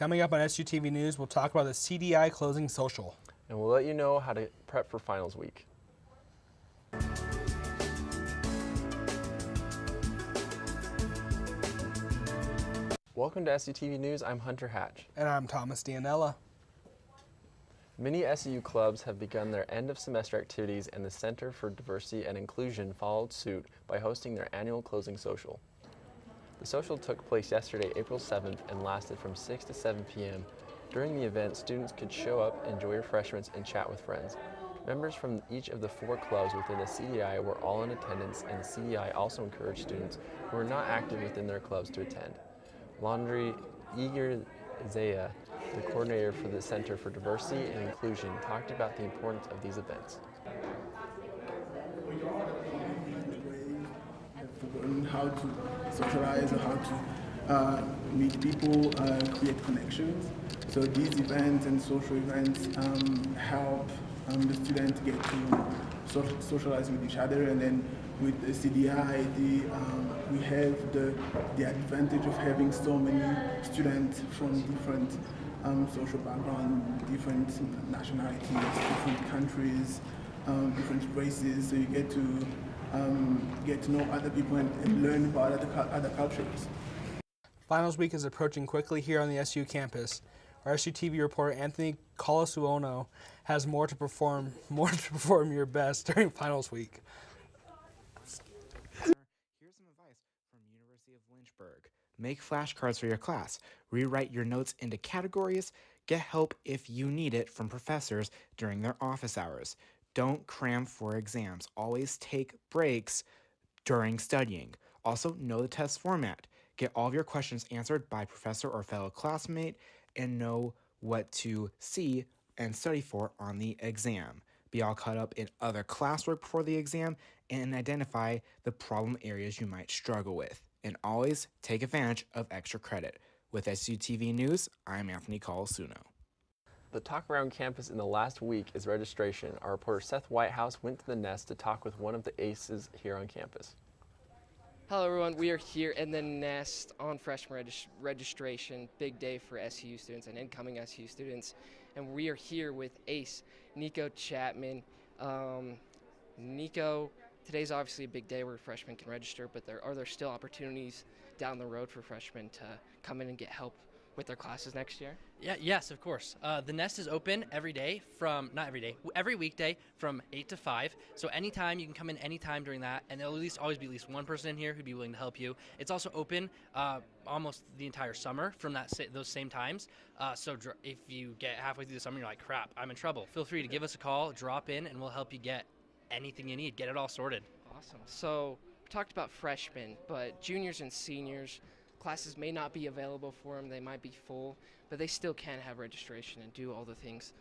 Coming up on SUTV News, we'll talk about the CDI closing social. And we'll let you know how to prep for finals week. Welcome to SUTV News. I'm Hunter Hatch. And I'm Thomas Dianella. Many SU clubs have begun their end-of-semester activities, and the Center for Diversity and Inclusion followed suit by hosting their annual closing social. The social took place yesterday, April 7th, and lasted from 6 to 7 p.m. During the event, students could show up, enjoy refreshments, and chat with friends. Members from each of the 4 clubs within the CDI were all in attendance, and the CDI also encouraged students who were not active within their clubs to attend. Laundry Eager Zaya, the coordinator for the Center for Diversity and Inclusion, talked about the importance of these events. Learn how to socialize, or how to meet people, create connections. So these events and social events help the students get to socialize with each other, and then with the CDI, we have the advantage of having so many students from different social backgrounds, different nationalities, different countries, different races. So you get to know other people and learn about other cultures. Finals week is approaching quickly here on the SU campus. Our SUTV reporter Anthony Colasuono has more to perform your best during finals week. Here's some advice from University of Lynchburg. Make flashcards for your class. Rewrite your notes into categories. Get help if you need it from professors during their office hours. Don't cram for exams. Always take breaks during studying. Also, know the test format. Get all of your questions answered by professor or fellow classmate, and know what to see and study for on the exam. Be all caught up in other classwork before the exam, and identify the problem areas you might struggle with. And always take advantage of extra credit. With SUTV News, I'm Anthony Colasuno. The talk around campus in the last week is registration. Our reporter Seth Whitehouse went to the Nest to talk with one of the aces here on campus. Hello everyone, we are here in the Nest on freshman registration. Big day for SU students and incoming SU students. And we are here with ace Nico Chapman. Nico, today's obviously a big day where freshmen can register, but are there still opportunities down the road for freshmen to come in and get help with their classes next year? Yes, of course. The Nest is open every day every weekday from 8 to 5. So anytime, you can come in anytime during that, and there'll always be at least one person in here who'd be willing to help you. It's also open almost the entire summer from those same times. So if you get halfway through the summer, you're like, crap, I'm in trouble. Feel free to give us a call, drop in, and we'll help you get anything you need, get it all sorted. Awesome. So we talked about freshmen, but juniors and seniors, classes may not be available for them, they might be full, but they still can have registration and do all the things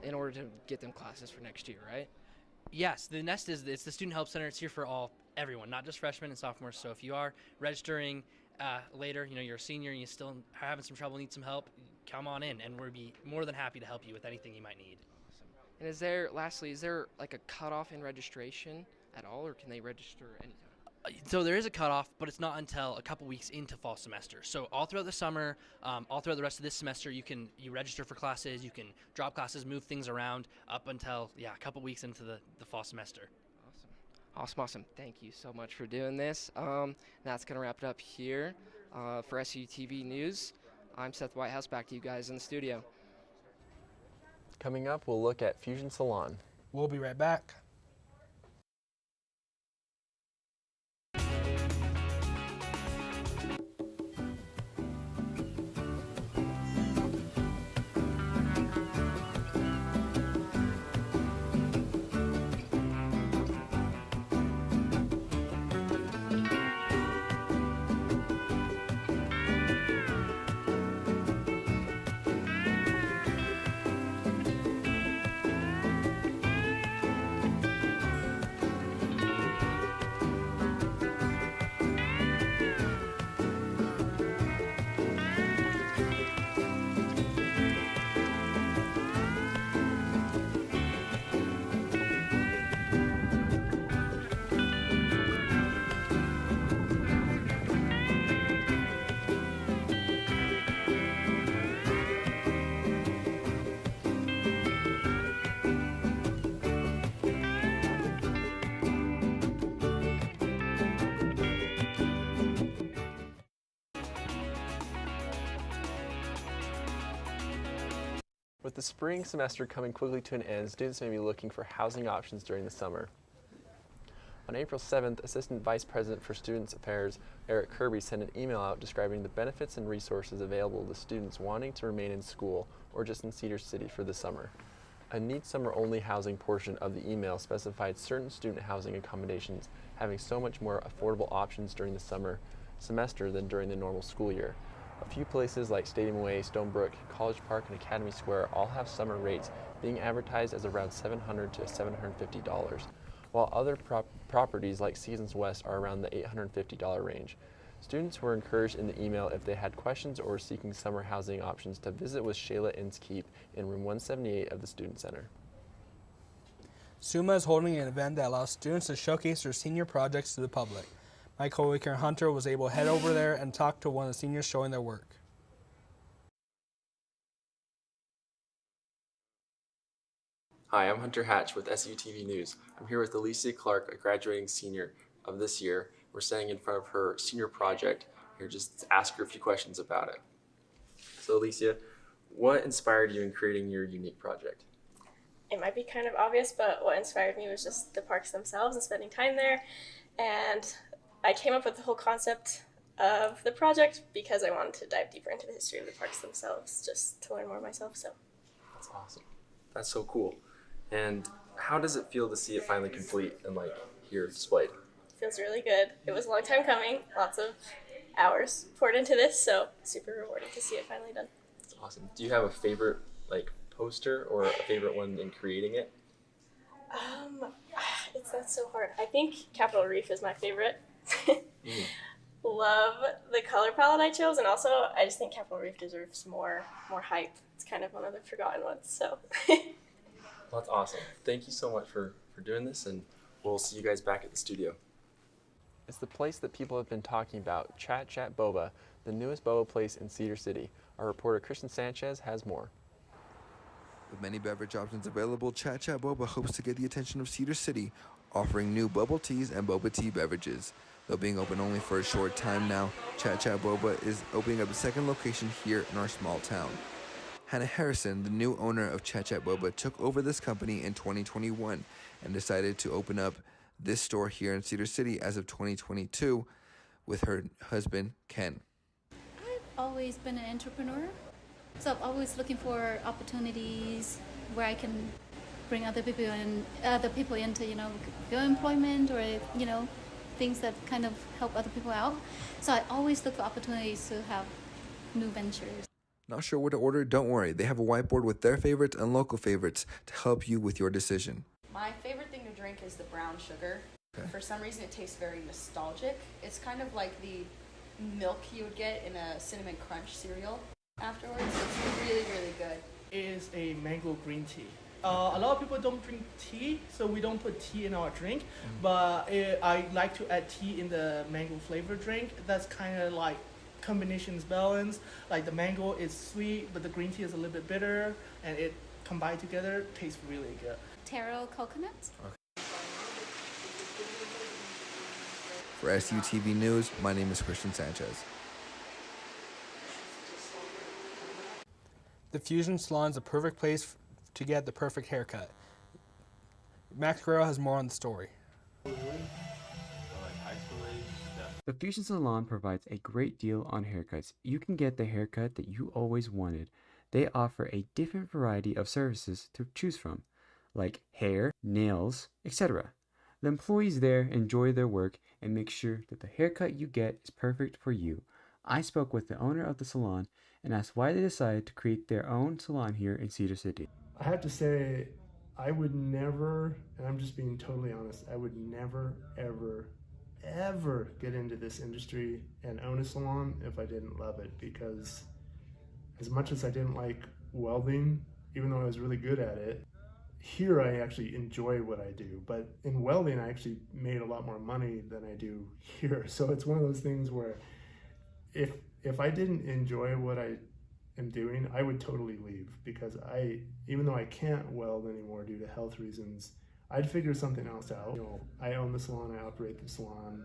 in order to get them classes for next year, right? Yes, the Nest it's the Student Help Center. It's here for everyone, not just freshmen and sophomores. So if you are registering later, you're a senior and you still are having some trouble, need some help, come on in, and we'll be more than happy to help you with anything you might need. Awesome. And is there like a cutoff in registration at all, or can they register anytime? So there is a cutoff, but it's not until a couple weeks into fall semester. So all throughout the summer, all throughout the rest of this semester, you register for classes, you can drop classes, move things around up until, a couple weeks into the fall semester. Awesome. Thank you so much for doing this. That's going to wrap it up here for SUTV News. I'm Seth Whitehouse, back to you guys in the studio. Coming up, we'll look at Fusion Salon. We'll be right back. With the spring semester coming quickly to an end, students may be looking for housing options during the summer. On April 7th, Assistant Vice President for Students Affairs, Eric Kirby, sent an email out describing the benefits and resources available to students wanting to remain in school or just in Cedar City for the summer. A neat summer-only housing portion of the email specified certain student housing accommodations having so much more affordable options during the summer semester than during the normal school year. A few places like Stadium Way, Stonebrook, College Park, and Academy Square all have summer rates being advertised as around $700 to $750, while other properties like Seasons West are around the $850 range. Students were encouraged in the email, if they had questions or were seeking summer housing options, to visit with Shayla Inskeep in room 178 of the Student Center. SUMA is holding an event that allows students to showcase their senior projects to the public. My coworker Hunter was able to head over there and talk to one of the seniors showing their work. Hi, I'm Hunter Hatch with SUTV News. I'm here with Alicia Clark, a graduating senior of this year. We're standing in front of her senior project here just to ask her a few questions about it. So Alicia, what inspired you in creating your unique project? It might be kind of obvious, but what inspired me was just the parks themselves and spending time there. And I came up with the whole concept of the project because I wanted to dive deeper into the history of the parks themselves, just to learn more myself. So That's awesome. That's so cool. And how does it feel to see it finally complete and here displayed? it feels really good. It was a long time coming, lots of hours poured into this, so super rewarding to see it finally done. That's awesome. Do you have a favorite poster or a favorite one in creating it? That's so hard. I think Capitol Reef is my favorite. Love the color palette I chose, and also I just think Capitol Reef deserves more hype. It's kind of one of the forgotten ones, so. Well, that's awesome. Thank you so much for doing this, and we'll see you guys back at the studio. It's the place that people have been talking about, Chat Chat Boba, the newest boba place in Cedar City. Our reporter Christian Sanchez has more. With many beverage options available, Chat Chat Boba hopes to get the attention of Cedar City, offering new bubble teas and boba tea beverages. Though being open only for a short time now, Chat Chat Boba is opening up a second location here in our small town. Hannah Harrison, the new owner of Chat Chat Boba, took over this company in 2021 and decided to open up this store here in Cedar City as of 2022 with her husband, Ken. I've always been an entrepreneur, so I'm always looking for opportunities where I can bring other people into, good employment or, things that kind of help other people out. So I always look for opportunities to have new ventures. Not sure what to order? Don't worry. They have a whiteboard with their favorites and local favorites to help you with your decision. My favorite thing to drink is the brown sugar. Okay. For some reason, it tastes very nostalgic. It's kind of like the milk you would get in a Cinnamon Crunch cereal afterwards. It's really, really good. It is a mango green tea. A lot of people don't drink tea, so we don't put tea in our drink. But I like to add tea in the mango flavor drink. That's kind of like combinations balance. Like the mango is sweet, but the green tea is a little bit bitter, and it combined together tastes really good. Taro coconut. For SUTV News, my name is Christian Sanchez. The Fusion Salon is the perfect place to get the perfect haircut. Max Guerrero has more on the story. The Fusion Salon provides a great deal on haircuts. You can get the haircut that you always wanted. They offer a different variety of services to choose from, like hair, nails, etc. The employees there enjoy their work and make sure that the haircut you get is perfect for you. I spoke with the owner of the salon and asked why they decided to create their own salon here in Cedar City. I have to say, I would never, and I'm just being totally honest, I would never, ever get into this industry and own a salon if I didn't love it, because as much as I didn't like welding, even though I was really good at it, here I actually enjoy what I do. But in welding, I actually made a lot more money than I do here. So it's one of those things where if I didn't enjoy what I am doing, I would totally leave, because even though I can't weld anymore due to health reasons, I'd figure something else out. I own the salon, I operate the salon.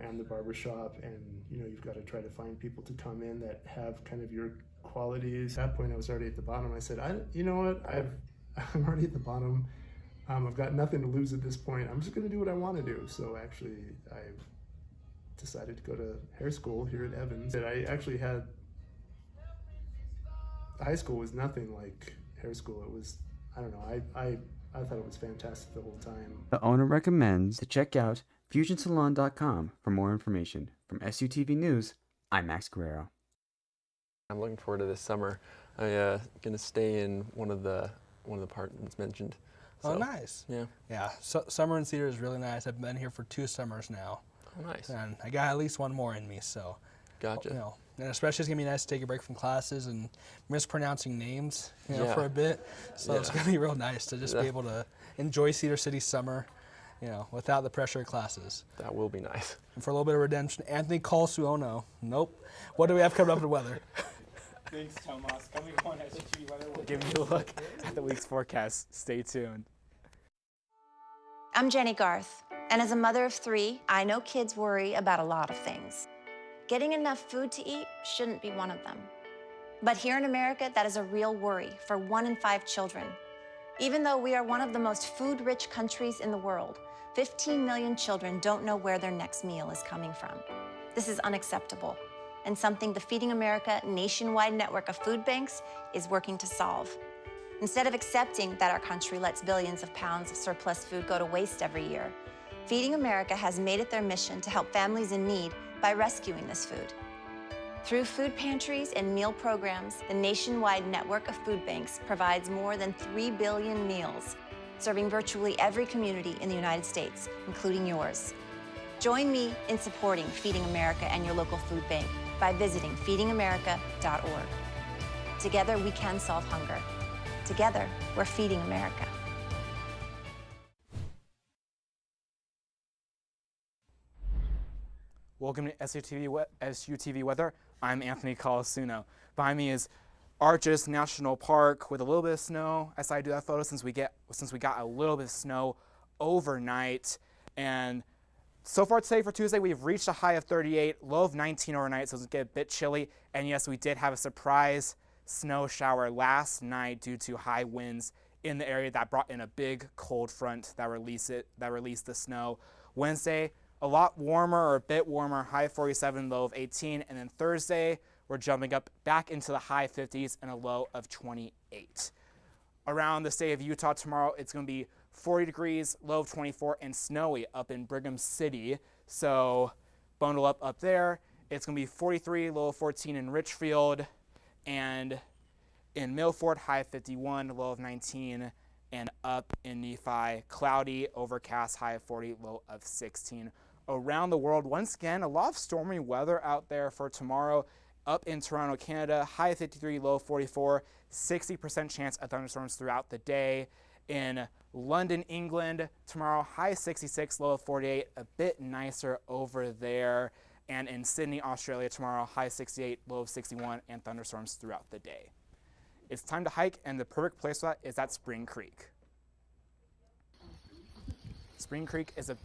and the barbershop, and you've got to try to find people to come in that have kind of your qualities. At that point, I was already at the bottom. I said, you know what, I'm already at the bottom. I've got nothing to lose at this point. I'm just going to do what I want to do. So actually, I've decided to go to hair school here at Evans. I actually had, high school was nothing like hair school. It was, I don't know, I thought it was fantastic the whole time. The owner recommends to check out FusionSalon.com for more information. From SUTV News, I'm Max Guerrero. I'm looking forward to this summer. I'm gonna stay in one of the apartments mentioned. So, oh, nice. Yeah. Yeah. So, summer in Cedar is really nice. I've been here for 2 summers now. Oh, nice. And I got at least one more in me. So. Gotcha. And especially it's gonna be nice to take a break from classes and mispronouncing names, for a bit. So it's gonna be real nice to just be able to enjoy Cedar City summer, without the pressure of classes. That will be nice. And for a little bit of redemption, Anthony Colsuono. Nope. What do we have coming up in weather? Thanks, Tomas. Coming on SUTV weather. We'll give you a look at the week's forecast. Stay tuned. I'm Jenny Garth, and as a mother of 3, I know kids worry about a lot of things. Getting enough food to eat shouldn't be one of them. But here in America, that is a real worry for 1 in 5 children. Even though we are one of the most food-rich countries in the world, 15 million children don't know where their next meal is coming from. This is unacceptable, and something the Feeding America nationwide network of food banks is working to solve. Instead of accepting that our country lets billions of pounds of surplus food go to waste every year, Feeding America has made it their mission to help families in need by rescuing this food. Through food pantries and meal programs, the nationwide network of food banks provides more than 3 billion meals, serving virtually every community in the United States, including yours. Join me in supporting Feeding America and your local food bank by visiting feedingamerica.org. Together, we can solve hunger. Together, we're feeding America. Welcome to SUTV Weather. I'm Anthony Colasuno. Behind me is Arches National Park with a little bit of snow. I decided to do that photo since we got a little bit of snow overnight. And so far today for Tuesday, we've reached a high of 38, low of 19 overnight, so it's going to get a bit chilly. And yes, we did have a surprise snow shower last night due to high winds in the area that brought in a big cold front that released the snow. Wednesday, a lot warmer, or a bit warmer, high 47, low of 18. And then Thursday, we're jumping up back into the high 50s and a low of 28. Around the state of Utah tomorrow, it's going to be 40 degrees, low of 24, and snowy up in Brigham City. So bundle up there. It's going to be 43, low of 14 in Richfield. And in Milford, high of 51, low of 19. And up in Nephi, cloudy, overcast, high of 40, low of 16. Around the world, once again, a lot of stormy weather out there for tomorrow. Up in Toronto, Canada, high of 53, low of 44, 60% chance of thunderstorms throughout the day. In London, England, tomorrow, high of 66, low of 48, a bit nicer over there. And in Sydney, Australia, tomorrow, high of 68, low of 61, and thunderstorms throughout the day. It's time to hike, and the perfect place for that is at Spring Creek. Spring Creek is a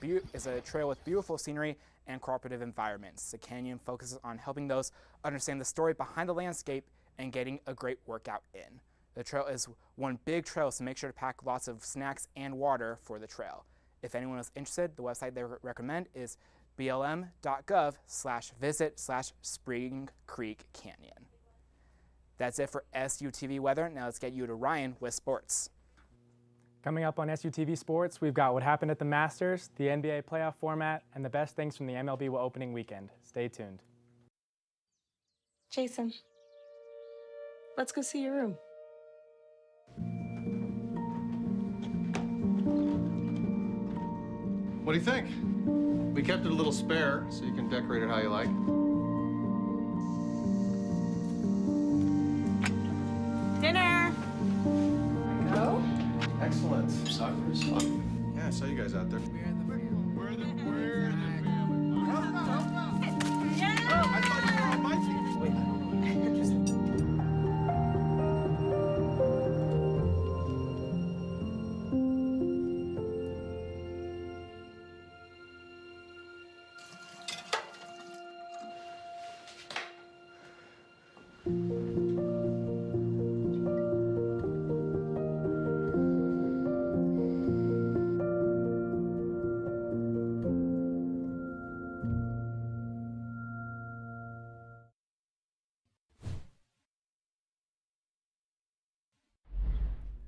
trail with beautiful scenery and cooperative environments. The canyon focuses on helping those understand the story behind the landscape and getting a great workout in. The trail is one big trail, so make sure to pack lots of snacks and water for the trail. If anyone is interested, the website they recommend is blm.gov/visit/Spring Creek Canyon. That's it for SUTV weather. Now let's get you to Ryan with sports. Coming up on SUTV Sports, we've got what happened at the Masters, the NBA playoff format, and the best things from the MLB opening weekend. Stay tuned. Jason, let's go see your room. What do you think? We kept it a little spare, so you can decorate it how you like. Dinner! Go? Excellent. Soccer. Yeah, I saw you guys out there. We're the family. Yeah! Oh, I thought you were on my team.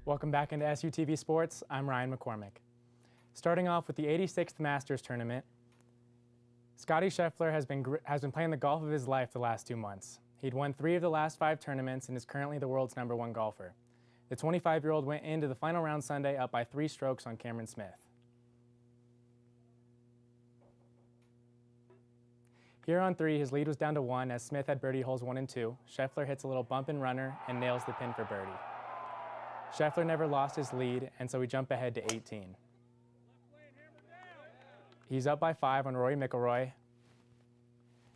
Welcome back into SUTV Sports. I'm Ryan McCormick. Starting off with the 86th Masters Tournament, Scotty Scheffler has been playing the golf of his life the last 2 months. He'd won 3 of the last 5 tournaments and is currently the world's #1 golfer. The 25-year-old went into the final round Sunday up by 3 strokes on Cameron Smith. Here on 3, his lead was down to 1 as Smith had birdie holes 1 and 2. Scheffler hits a little bump and runner and nails the pin for birdie. Scheffler never lost his lead, and so we jump ahead to 18. He's up by 5 on Rory McIlroy,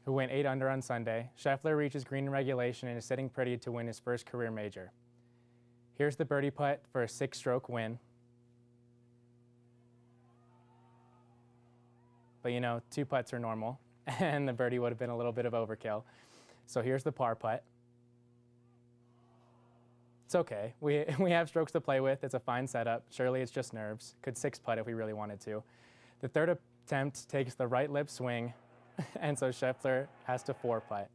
who went 8 under on Sunday. Scheffler reaches green in regulation and is sitting pretty to win his first career major. Here's the birdie putt for a 6-stroke win. But you know, 2 putts are normal, and the birdie would have been a little bit of overkill. So here's the par putt. It's okay. We have strokes to play with. It's a fine setup. Surely it's just nerves. Could 6-putt if we really wanted to. The third attempt takes the right lip swing, and so Scheffler has to 4-putt.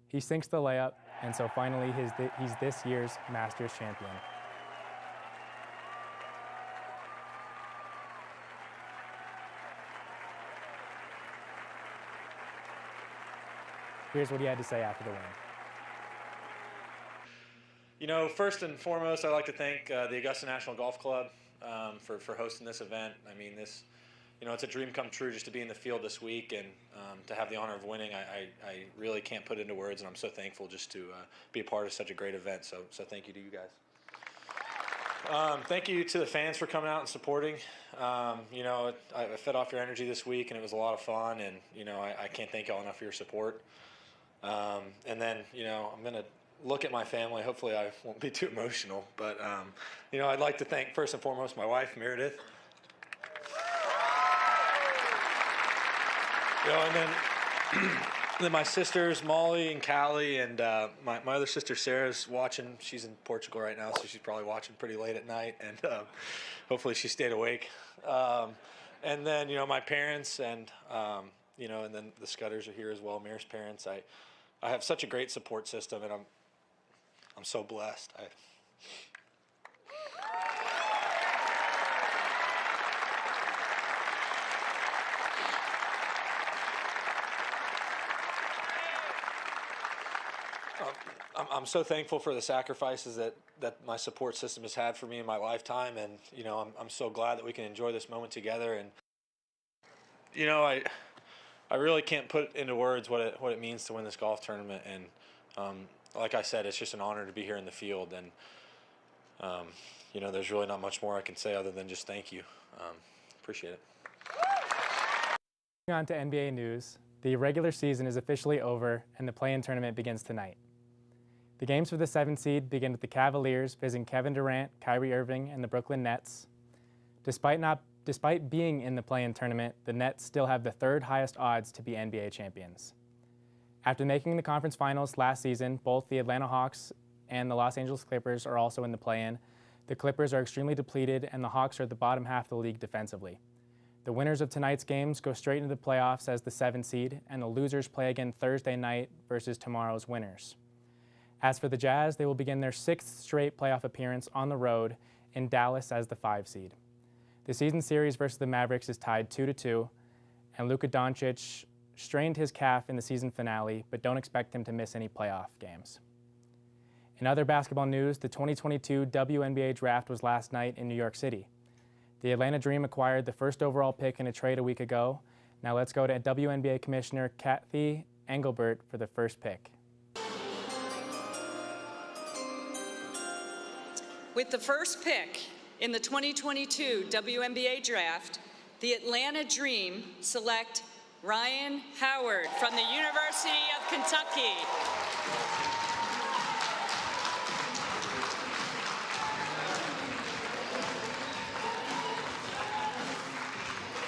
He sinks the layup, and so finally he's this year's Masters champion. Here's what he had to say after the win. You know, first and foremost, I'd like to thank the Augusta National Golf Club for hosting this event. I mean, it's a dream come true just to be in the field this week and to have the honor of winning. I really can't put into words, and I'm so thankful just to be a part of such a great event. So thank you to you guys. Thank you to the fans for coming out and supporting. I fed off your energy this week, and it was a lot of fun. And I can't thank y'all enough for your support. And then I'm gonna look at my family. Hopefully I won't be too emotional, but I'd like to thank first and foremost my wife Meredith. And then my sisters Molly and Callie, and my other sister Sarah's watching. She's in Portugal right now, so she's probably watching pretty late at night, and hopefully she stayed awake. And then my parents, and and then the Scudders are here as well. Mayor's parents. I have such a great support system, and I'm so blessed. I'm so thankful for the sacrifices that my support system has had for me in my lifetime, and I'm so glad that we can enjoy this moment together. And I really can't put into words what it means to win this golf tournament. And like I said, it's just an honor to be here in the field. And there's really not much more I can say other than just thank you. Appreciate it. Moving on to NBA news, the regular season is officially over and the play-in tournament begins tonight. The games for the 7th seed begin with the Cavaliers visiting Kevin Durant, Kyrie Irving, and the Brooklyn Nets. Despite being in the play-in tournament, the Nets still have the 3rd highest odds to be NBA champions. After making the conference finals last season, both the Atlanta Hawks and the Los Angeles Clippers are also in the play-in. The Clippers are extremely depleted, and the Hawks are at the bottom half of the league defensively. The winners of tonight's games go straight into the playoffs as the 7th seed, and the losers play again Thursday night versus tomorrow's winners. As for the Jazz, they will begin their 6th straight playoff appearance on the road in Dallas as the 5 seed. The season series versus the Mavericks is tied 2-2, and Luka Doncic strained his calf in the season finale, but don't expect him to miss any playoff games. In other basketball news, the 2022 WNBA draft was last night in New York City. The Atlanta Dream acquired the 1st overall pick in a trade a week ago. Now let's go to WNBA Commissioner Kathy Engelbert for the first pick. With the first pick in the 2022 WNBA draft, the Atlanta Dream select Ryan Howard from the University of Kentucky.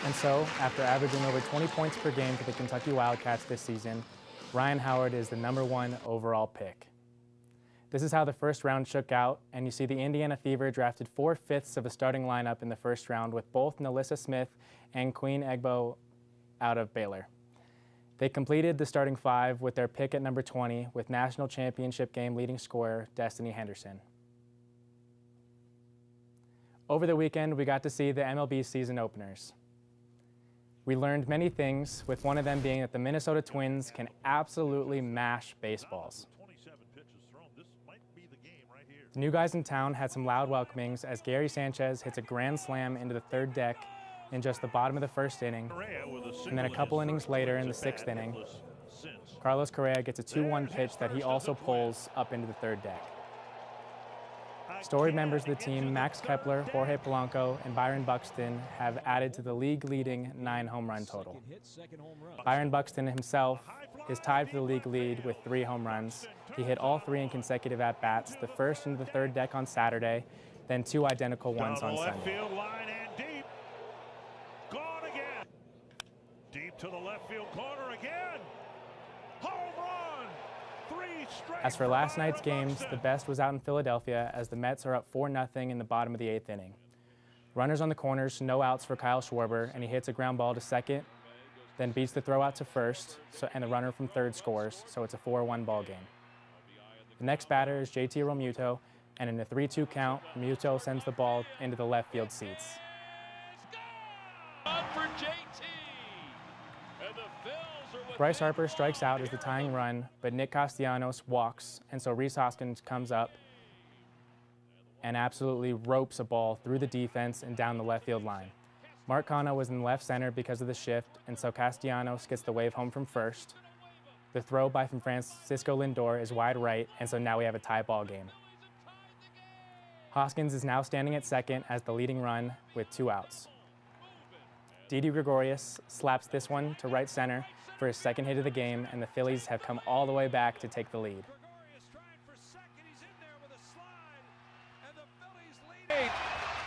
And so, after averaging over 20 points per game for the Kentucky Wildcats this season, Ryan Howard is the #1 overall pick. This is how the first round shook out, and you see the Indiana Fever drafted 4/5 of the starting lineup in the first round with both Nalissa Smith and Queen Egbo out of Baylor. They completed the starting 5 with their pick at #20 with national championship game leading scorer Destiny Henderson. Over the weekend, we got to see the MLB season openers. We learned many things, with one of them being that the Minnesota Twins can absolutely mash baseballs. The new guys in town had some loud welcomings as Gary Sanchez hits a grand slam into the third deck in just the bottom of the first inning, and then a couple innings later in the sixth inning, Carlos Correa gets a 2-1 pitch that he also pulls up into the third deck. Storied members of the team, Max Kepler, Jorge Polanco, and Byron Buxton, have added to the league-leading 9 home run total. Byron Buxton himself is tied for the league lead with 3 home runs. He hit all 3 in consecutive at-bats, the first into the third deck on Saturday, then 2 identical ones on Sunday. Deep to the left field corner again. Home run! 3 straight. As for last night's games, the best was out in Philadelphia as the Mets are up 4-0 in the bottom of the 8th inning. Runners on the corners, no outs for Kyle Schwarber, and he hits a ground ball to second, then beats the throw out to first, and the runner from third scores, so it's a 4-1 ball game. The next batter is JT Realmuto, and in a 3-2 count, Realmuto sends the ball into the left field seats. Bryce Harper strikes out as the tying run, but Nick Castellanos walks, and so Rhys Hoskins comes up and absolutely ropes a ball through the defense and down the left field line. Mark Canha was in left center because of the shift, and so Castellanos gets the wave home from first. The throw by from Francisco Lindor is wide right, and so now we have a tie ball game. Hoskins is now standing at second as the leading run with 2 outs. Didi Gregorius slaps this one to right center for his second hit of the game, and the Phillies have come all the way back to take the lead.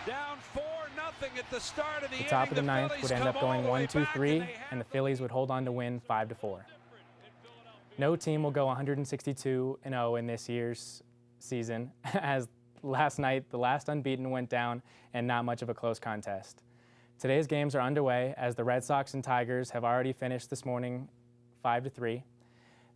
Down 4-0 at the start of the top of the ninth would end up going 1-2-3, and the Phillies would hold on to win 5-4. No team will go 162-0 in this year's season, as last night the last unbeaten went down and not much of a close contest. Today's games are underway as the Red Sox and Tigers have already finished this morning 5-3.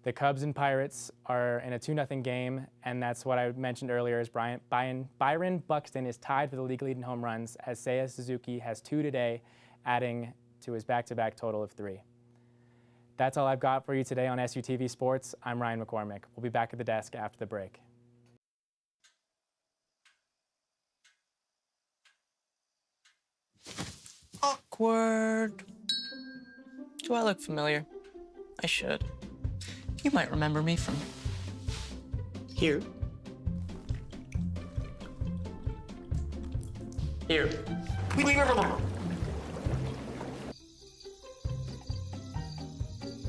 The Cubs and Pirates are in a 2-0 game, and that's what I mentioned earlier is Byron Buxton is tied for the league lead in home runs as Seiya Suzuki has 2 today, adding to his back-to-back total of 3. That's all I've got for you today on SUTV Sports. I'm Ryan McCormick. We'll be back at the desk after the break. Awkward. Do I look familiar? I should. You might remember me from here. Here.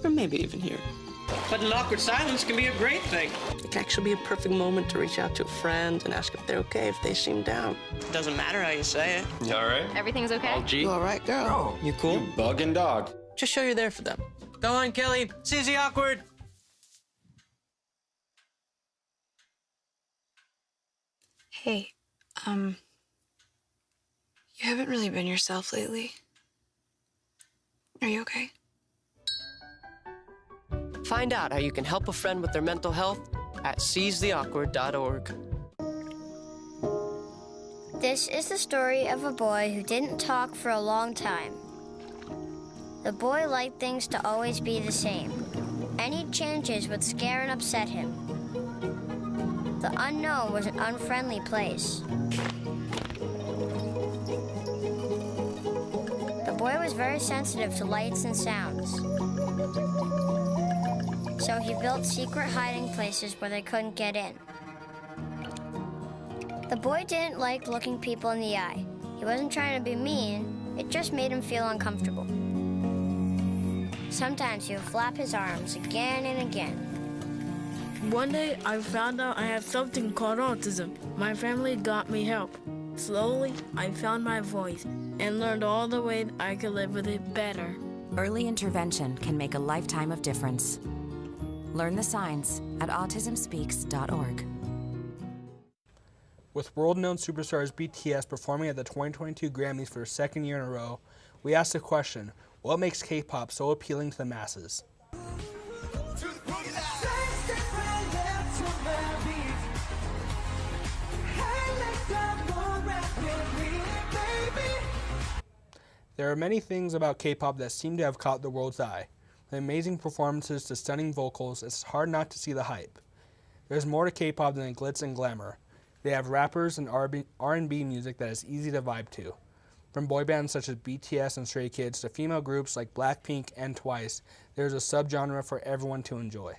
Or maybe even here. But an awkward silence can be a great thing. It can actually be a perfect moment to reach out to a friend and ask if they're okay if they seem down. Doesn't matter how you say it. You all right? Everything's okay? All G? You all right, girl? Oh, you cool? You bugging dog. Just show you're there for them. Go on, Kelly. Susie Awkward. Hey, you haven't really been yourself lately. Are you okay? Find out how you can help a friend with their mental health at seizetheawkward.org. This is the story of a boy who didn't talk for a long time. The boy liked things to always be the same. Any changes would scare and upset him. The unknown was an unfriendly place. The boy was very sensitive to lights and sounds. So he built secret hiding places where they couldn't get in. The boy didn't like looking people in the eye. He wasn't trying to be mean, it just made him feel uncomfortable. Sometimes he would flap his arms again and again. One day, I found out I have something called autism. My family got me help. Slowly, I found my voice and learned all the ways I could live with it better. Early intervention can make a lifetime of difference. Learn the signs at autismspeaks.org. With world-known superstars BTS performing at the 2022 Grammys for a second year in a row, we asked the question, what makes K-pop so appealing to the masses? There are many things about K-pop that seem to have caught the world's eye. From amazing performances to stunning vocals, it's hard not to see the hype. There's more to K-pop than glitz and glamour. They have rappers and R&B music that is easy to vibe to. From boy bands such as BTS and Stray Kids to female groups like Blackpink and Twice, there's a subgenre for everyone to enjoy.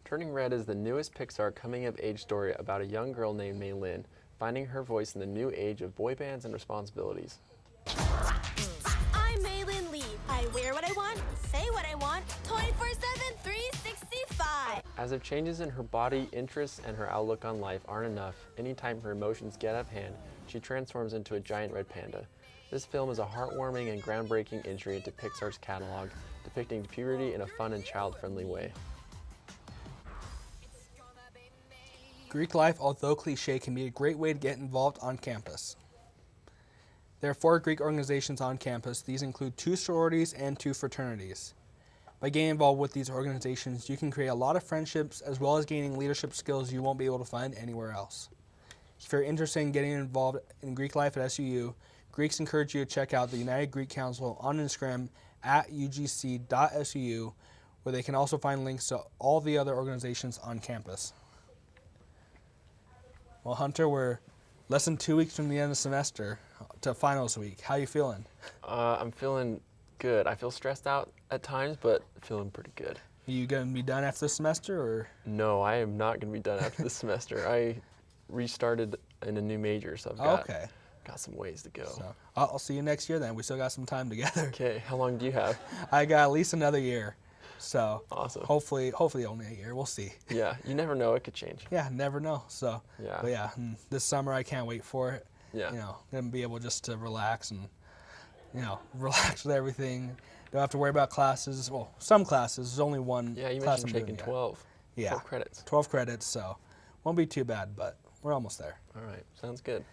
Turning Red is the newest Pixar coming-of-age story about a young girl named Mei Lin, finding her voice in the new age of boy bands and responsibilities. I'm Maylin Lee. I wear what I want, say what I want, 24/7, 365. As if changes in her body, interests, and her outlook on life aren't enough, anytime her emotions get out of hand, she transforms into a giant red panda. This film is a heartwarming and groundbreaking entry into Pixar's catalog, depicting puberty in a fun and child-friendly way. Greek life, although cliche, can be a great way to get involved on campus. There are 4 Greek organizations on campus. These include 2 sororities and 2 fraternities. By getting involved with these organizations, you can create a lot of friendships as well as gaining leadership skills you won't be able to find anywhere else. If you're interested in getting involved in Greek life at SUU, Greeks encourage you to check out the United Greek Council on Instagram at ugc.suu, where they can also find links to all the other organizations on campus. Well, Hunter, we're less than 2 weeks from the end of the semester to finals week. How you feeling? I'm feeling good. I feel stressed out at times, but feeling pretty good. Are you going to be done after the semester, or? No, I am not going to be done after this semester. I restarted in a new major, so I've got some ways to go. So, I'll see you next year then. We still got some time together. Okay, how long do you have? I got at least another year. So awesome. Hopefully only a year. We'll see. Yeah, you never know. It could change. Yeah, never know. So yeah, but yeah, this summer I can't wait for it. Yeah, you know, gonna be able just to relax and relax with everything. Don't have to worry about classes. Well, some classes. There's only one. Yeah, you class mentioned taking 12. Yeah, 12 credits. 12 credits. So won't be too bad, but we're almost there. All right, sounds good.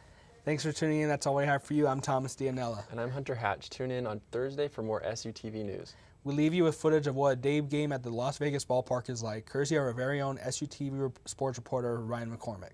Thanks for tuning in. That's all we have for you. I'm Thomas Dianella. And I'm Hunter Hatch. Tune in on Thursday for more SUTV news. We leave you with footage of what a day game at the Las Vegas ballpark is like, courtesy of our very own SUTV sports reporter, Ryan McCormick.